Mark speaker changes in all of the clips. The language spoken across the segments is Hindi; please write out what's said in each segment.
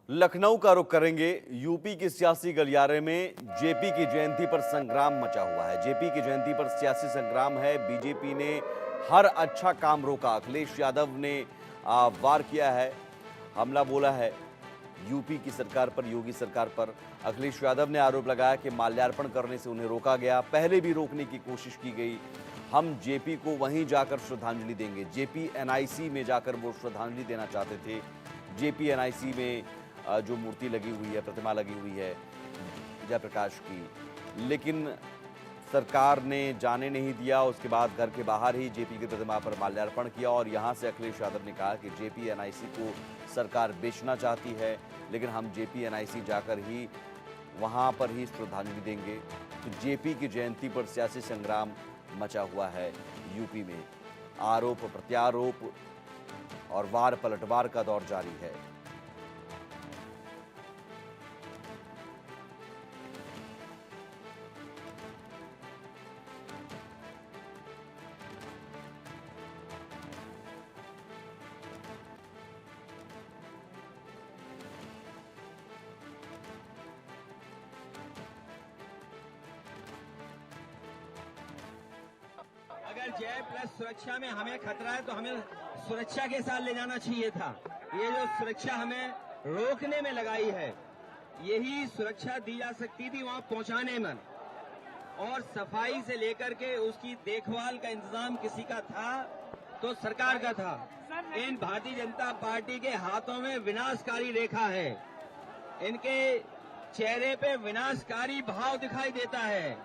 Speaker 1: लखनऊ का रुख करेंगे। यूपी के सियासी गलियारे में जेपी की जयंती पर संग्राम मचा हुआ है। जेपी की जयंती पर सियासी संग्राम है। बीजेपी ने हर अच्छा काम रोका। अखिलेश यादव ने वार किया है, हमला बोला है यूपी की सरकार पर, योगी सरकार पर। अखिलेश यादव ने आरोप लगाया कि माल्यार्पण करने से उन्हें रोका गया। पहले भी रोकने की कोशिश की गई। हम जेपी को वहीं जाकर श्रद्धांजलि देंगे। जेपी एनआईसी में जाकर वो श्रद्धांजलि देना चाहते थे। जेपी एनआईसी में जो मूर्ति लगी हुई है, प्रतिमा लगी हुई है जयप्रकाश की, लेकिन सरकार ने जाने नहीं दिया। उसके बाद घर के बाहर ही जेपी की प्रतिमा पर माल्यार्पण किया और यहां से अखिलेश यादव ने कहा कि जेपी एनआईसी को सरकार बेचना चाहती है, लेकिन हम जेपी एनआईसी जाकर ही वहां पर ही श्रद्धांजलि देंगे। तो जेपी की जयंती पर सियासी संग्राम मचा हुआ है यूपी में। आरोप प्रत्यारोप और वार पलटवार का दौर जारी है।
Speaker 2: अगर जय प्लस सुरक्षा में हमें खतरा है तो हमें सुरक्षा के साथ ले जाना चाहिए था। ये जो सुरक्षा हमें रोकने में लगाई है, यही सुरक्षा दी जा सकती थी वहां पहुंचाने में। और सफाई से लेकर के उसकी देखभाल का इंतजाम किसी का था तो सरकार का था। इन भारतीय जनता पार्टी के हाथों में विनाशकारी रेखा है। इनके चेहरे पे विनाशकारी भाव दिखाई देता है।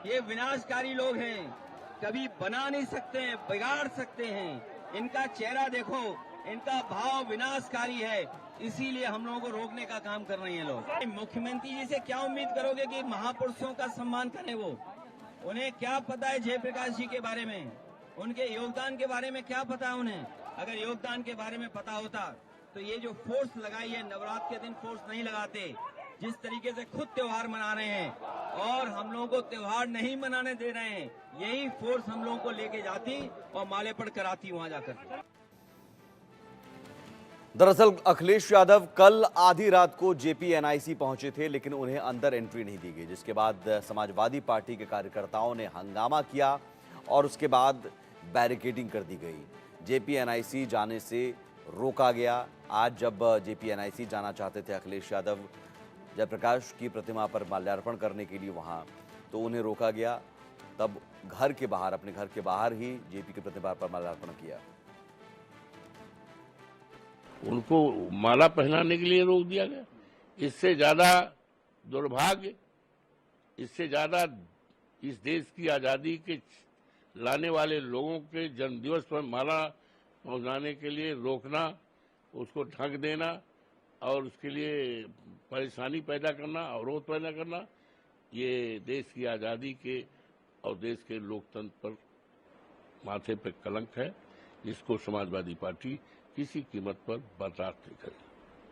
Speaker 2: ये विनाशकारी लोग हैं, कभी बना नहीं सकते हैं, बिगाड़ सकते हैं। इनका चेहरा देखो, इनका भाव विनाशकारी है, इसीलिए हम लोगों को रोकने का काम कर रहे हैं लोग। मुख्यमंत्री जी से क्या उम्मीद करोगे कि महापुरुषों का सम्मान करें? वो उन्हें क्या पता है जयप्रकाश जी के बारे में, उनके योगदान के बारे में क्या पता है उन्हें? अगर योगदान के बारे में पता होता तो ये जो फोर्स लगाई है, नवरात्र के दिन फोर्स नहीं लगाते। जिस तरीके से खुद त्योहार मना रहे हैं और हम लोगों को त्योहार नहीं मनाने दे रहे हैं, यही फोर्स हम लोगों को लेके जाती और माल्यार्पण कराती वहां जाकर।
Speaker 1: दरअसल अखिलेश यादव कल आधी रात को जेपी एनआईसी पहुंचे थे, लेकिन उन्हें अंदर एंट्री नहीं दी गई, जिसके बाद समाजवादी पार्टी के कार्यकर्ताओं ने हंगामा किया और उसके बाद बैरिकेडिंग कर दी गई। जेपी एनआईसी जाने से रोका गया। आज जब जेपी एनआईसी जाना चाहते थे अखिलेश यादव जयप्रकाश की प्रतिमा पर माल्यार्पण करने के लिए वहां, तो उन्हें रोका गया। तब घर के बाहर, अपने घर के बाहर ही जेपी की प्रतिमा पर माल्यार्पण किया।
Speaker 3: उनको माला पहनाने के लिए रोक दिया गया। इससे ज्यादा दुर्भाग्य, इससे ज्यादा इस देश की आजादी के लाने वाले लोगों के जन्मदिवस पर माला पहुंचाने के लिए रोकना, उसको ढक देना और उसके लिए परेशानी पैदा करना, अवरोध पैदा करना, ये देश की आजादी के और देश के लोकतंत्र पर माथे पर कलंक है, जिसको समाजवादी पार्टी किसी कीमत पर बर्दाश्त नहीं करेगी।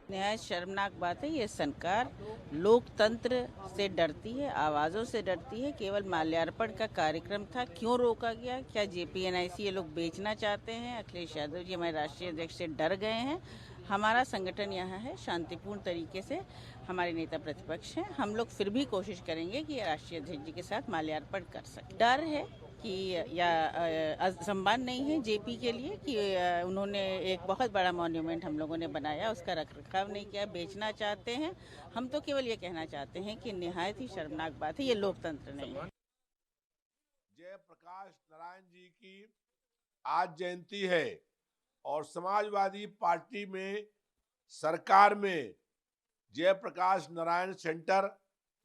Speaker 4: नहायत शर्मनाक बात है। ये सरकार लोकतंत्र से डरती है, आवाज़ों से डरती है। केवल माल्यार्पण का कार्यक्रम था, क्यों रोका गया? क्या जेपी एनआईसी ये लोग बेचना चाहते हैं? अखिलेश यादव जी हमारे राष्ट्रीय अध्यक्ष से डर गए हैं। हमारा संगठन यहाँ है, शांतिपूर्ण तरीके से हमारे नेता प्रतिपक्ष हैं। हम लोग फिर भी कोशिश करेंगे कि राष्ट्रीय अध्यक्ष जी के साथ माल्यार्पण कर सकें। डर है कि या सम्मान नहीं है जेपी के लिए कि उन्होंने एक बहुत बड़ा मॉन्यूमेंट हम लोगों ने बनाया, उसका रखरखाव नहीं किया, बेचना चाहते हैं। हम तो केवल ये कहना चाहते हैं कि निहायत ही शर्मनाक बात है, ये लोकतंत्र नहीं है।
Speaker 5: जयप्रकाश नारायण जी की आज जयंती है और समाजवादी पार्टी में सरकार में जयप्रकाश नारायण सेंटर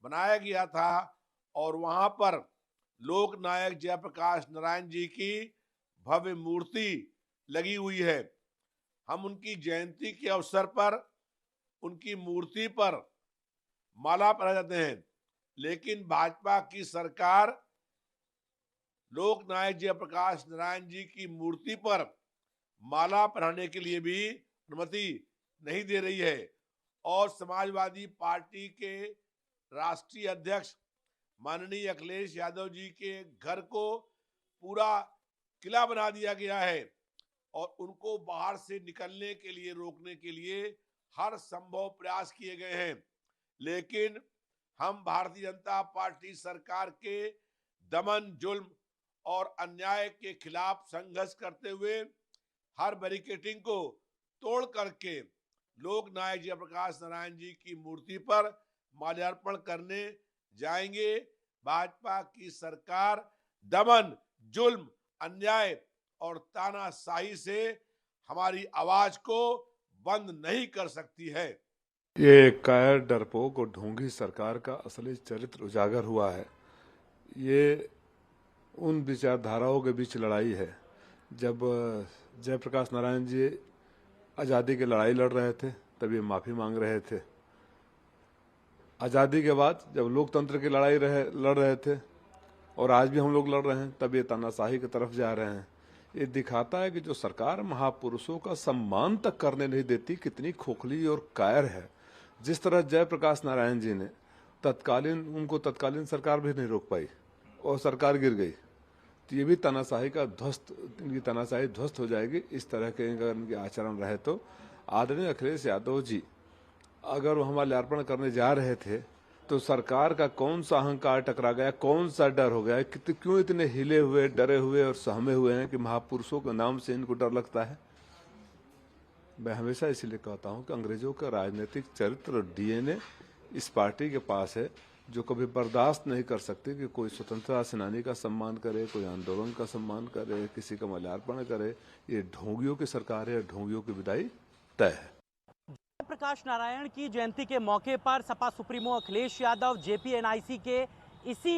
Speaker 5: बनाया गया था और वहां पर लोक नायक जयप्रकाश नारायण जी की भव्य मूर्ति लगी हुई है। हम उनकी जयंती के अवसर पर उनकी मूर्ति पर माला पहनाते हैं, लेकिन भाजपा की सरकार लोक नायक जयप्रकाश नारायण जी की मूर्ति पर माला पहनाने के लिए भी अनुमति नहीं दे रही है। और समाजवादी पार्टी के राष्ट्रीय अध्यक्ष माननीय अखिलेश यादव जी के घर को पूरा किला बना दिया गया है और उनको बाहर से निकलने के लिए, रोकने के लिए हर संभव प्रयास किए गए हैं, लेकिन हम भारतीय जनता पार्टी सरकार के दमन, जुल्म और अन्याय के खिलाफ संघर्ष करते हुए हर बैरिकेडिंग को तोड़ करके लोक नायक जयप्रकाश नारायण जी की मूर्ति पर माल्यार्पण करने जाएंगे। भाजपा की सरकार दमन, जुल्म, अन्याय और तानाशाही से हमारी आवाज को बंद नहीं कर सकती है।
Speaker 6: ये कायर, डरपोक और ढोंगी सरकार का असली चरित्र उजागर हुआ है। ये उन विचारधाराओं के बीच लड़ाई है। जब जयप्रकाश नारायण जी आज़ादी की लड़ाई लड़ रहे थे तब ये माफ़ी मांग रहे थे। आज़ादी के बाद जब लोकतंत्र की लड़ाई लड़ रहे थे और आज भी हम लोग लड़ रहे हैं तब ये तानाशाही की तरफ जा रहे हैं। ये दिखाता है कि जो सरकार महापुरुषों का सम्मान तक करने नहीं देती कितनी खोखली और कायर है। जिस तरह जयप्रकाश नारायण जी ने उनको तत्कालीन सरकार भी नहीं रोक पाई और सरकार गिर गई, तो ये भी इनकी तानाशाही ध्वस्त हो जाएगी। इस तरह के अगर इनके आचरण रहे तो आदरणीय अखिलेश यादव जी अगर वो माल्यार्पण करने जा रहे थे तो सरकार का कौन सा अहंकार टकरा गया, कौन सा डर हो गया, क्यों इतने हिले हुए, डरे हुए और सहमे हुए हैं कि महापुरुषों के नाम से इनको डर लगता है। मैं हमेशा इसीलिए कहता हूं कि अंग्रेजों का राजनीतिक चरित्र और डीएनए इस पार्टी के पास है, जो कभी बर्दाश्त नहीं कर सकती कि कोई स्वतंत्रता सेनानी का सम्मान करे, कोई आंदोलन का सम्मान करे, किसी का माल्यार्पण करे। ये ढोंगियों की सरकार है, ढोंगियों की विदाई तय है।
Speaker 7: प्रकाश नारायण की जयंती के मौके पर सपा सुप्रीमो अखिलेश यादव जेपीएनआईसी के इसी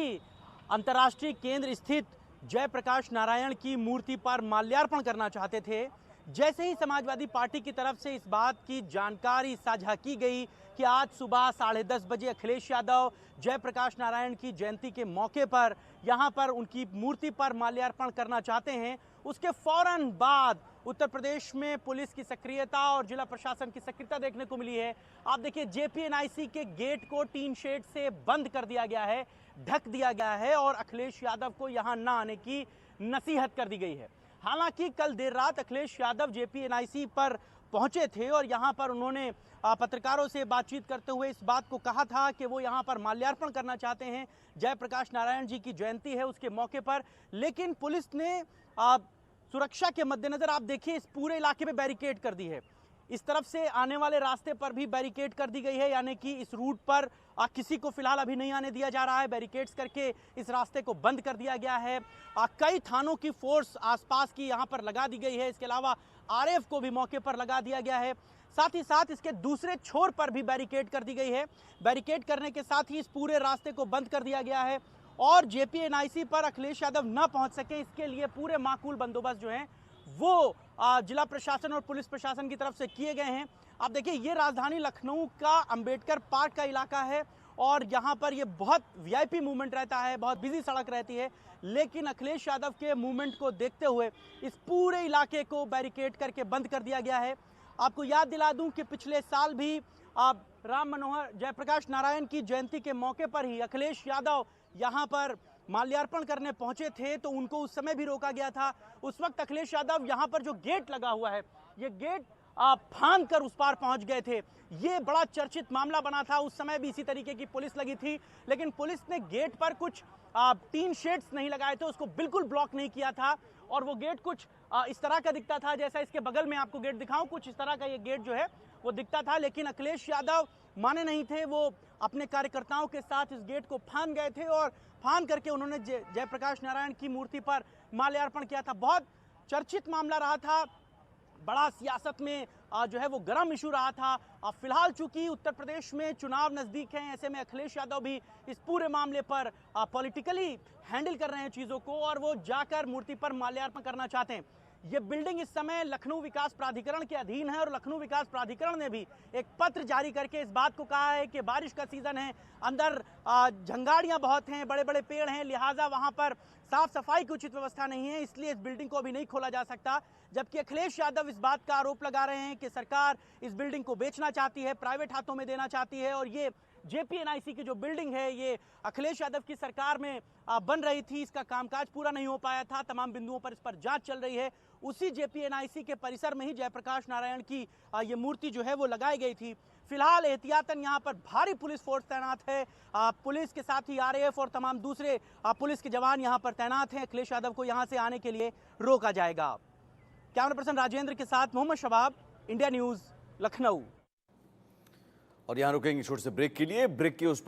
Speaker 7: अंतर्राष्ट्रीय केंद्र स्थित जयप्रकाश नारायण की मूर्ति पर माल्यार्पण करना चाहते थे। जैसे ही समाजवादी पार्टी की तरफ से इस बात की जानकारी साझा की गई कि आज सुबह 10:30 बजे अखिलेश यादव जयप्रकाश नारायण की जयंती के मौके पर यहां पर उनकी मूर्ति पर माल्यार्पण करना चाहते हैं, उसके फौरन बाद उत्तर प्रदेश में पुलिस की सक्रियता और जिला प्रशासन की सक्रियता देखने को मिली है। आप देखिए जेपीएनआईसी के गेट को टीन शेड से बंद कर दिया गया है, ढक दिया गया है और अखिलेश यादव को यहां न आने की नसीहत कर दी गई है। हालांकि कल देर रात अखिलेश यादव जेपीएनआईसी पर पहुंचे थे और यहां पर उन्होंने पत्रकारों से बातचीत करते हुए इस बात को कहा था कि वो यहां पर माल्यार्पण करना चाहते हैं, जयप्रकाश नारायण जी की जयंती है उसके मौके पर। लेकिन पुलिस ने सुरक्षा के मद्देनजर आप देखिए इस पूरे इलाके में बैरिकेड कर दी है। इस तरफ से आने वाले रास्ते पर भी बैरिकेड कर दी गई है, यानी कि इस रूट पर किसी को फिलहाल अभी नहीं आने दिया जा रहा है। बैरिकेड्स करके इस रास्ते को बंद कर दिया गया है। कई थानों की फोर्स आसपास की यहां पर लगा दी गई है। इसके अलावा आरएफ को भी मौके पर लगा दिया गया है। साथ ही साथ इसके दूसरे छोर पर भी बैरिकेड कर दी गई है। बैरिकेड करने के साथ ही इस पूरे रास्ते को बंद कर दिया गया है और जेपीएनआईसी पर अखिलेश यादव न पहुंच सके इसके लिए पूरे माकूल बंदोबस्त जो हैं वो जिला प्रशासन और पुलिस प्रशासन की तरफ से किए गए हैं। आप देखिए ये राजधानी लखनऊ का अंबेडकर पार्क का इलाका है और यहाँ पर ये बहुत वीआईपी मूवमेंट रहता है, बहुत बिजी सड़क रहती है, लेकिन अखिलेश यादव के मूवमेंट को देखते हुए इस पूरे इलाके को बैरिकेड करके बंद कर दिया गया है। आपको याद दिला दूं कि पिछले साल भी राम मनोहर जयप्रकाश नारायण की जयंती के मौके पर ही अखिलेश यादव यहाँ पर माल्यार्पण करने पहुंचे थे तो उनको उस समय भी रोका गया था। उस वक्त अखिलेश यादव यहाँ पर जो गेट लगा हुआ है ये गेट फांद कर उस पार पहुंच गए थे। ये बड़ा चर्चित मामला बना था। उस समय भी इसी तरीके की पुलिस लगी थी, लेकिन पुलिस ने गेट पर कुछ टीन शेड्स नहीं लगाए थे, उसको बिल्कुल ब्लॉक नहीं किया था और वो गेट कुछ इस तरह का दिखता था, जैसा इसके बगल में आपको गेट दिखाऊं, कुछ इस तरह का ये गेट जो है वो दिखता था। लेकिन अखिलेश यादव माने नहीं थे, वो अपने कार्यकर्ताओं के साथ इस गेट को फांद गए थे और फांद करके उन्होंने जयप्रकाश नारायण की मूर्ति पर माल्यार्पण किया था। बहुत चर्चित मामला रहा था, बड़ा सियासत में जो है वो गर्म इशू रहा था। फिलहाल चूंकि उत्तर प्रदेश में चुनाव नजदीक हैं, ऐसे में अखिलेश यादव भी इस पूरे मामले पर पॉलिटिकली हैंडल कर रहे हैं चीजों को और वो जाकर मूर्ति पर माल्यार्पण करना चाहते हैं। ये बिल्डिंग इस समय लखनऊ विकास प्राधिकरण के अधीन है और लखनऊ विकास प्राधिकरण ने भी एक पत्र जारी करके इस बात को कहा है कि बारिश का सीजन है, अंदर झंगाड़ियां बहुत हैं, बड़े बड़े पेड़ हैं, लिहाजा वहां पर साफ सफाई की उचित व्यवस्था नहीं है, इसलिए इस बिल्डिंग को अभी नहीं खोला जा सकता। जबकि अखिलेश यादव इस बात का आरोप लगा रहे हैं कि सरकार इस बिल्डिंग को बेचना चाहती है, प्राइवेट हाथों में देना चाहती है और ये जेपीएनआईसी की जो बिल्डिंग है ये अखिलेश यादव की सरकार में बन रही थी, इसका कामकाज पूरा नहीं हो पाया था, तमाम बिंदुओं पर इस पर जांच चल रही है। उसी जेपीएनआईसी के परिसर में ही जयप्रकाश नारायण की ये मूर्ति जो है वो लगाई गई थी। फिलहाल एहतियातन यहाँ पर भारी पुलिस फोर्स तैनात है। पुलिस के साथ ही आरएएफ और तमाम दूसरे पुलिस के जवान यहाँ पर तैनात हैं। अखिलेश यादव को यहाँ से आने के लिए रोका जाएगा। कैमरा पर्सन राजेंद्र के साथ मोहम्मद शबाब, इंडिया न्यूज, लखनऊ।
Speaker 1: और यहाँ रुकेंगे छोटे से ब्रेक के लिए। ब्रेक के उस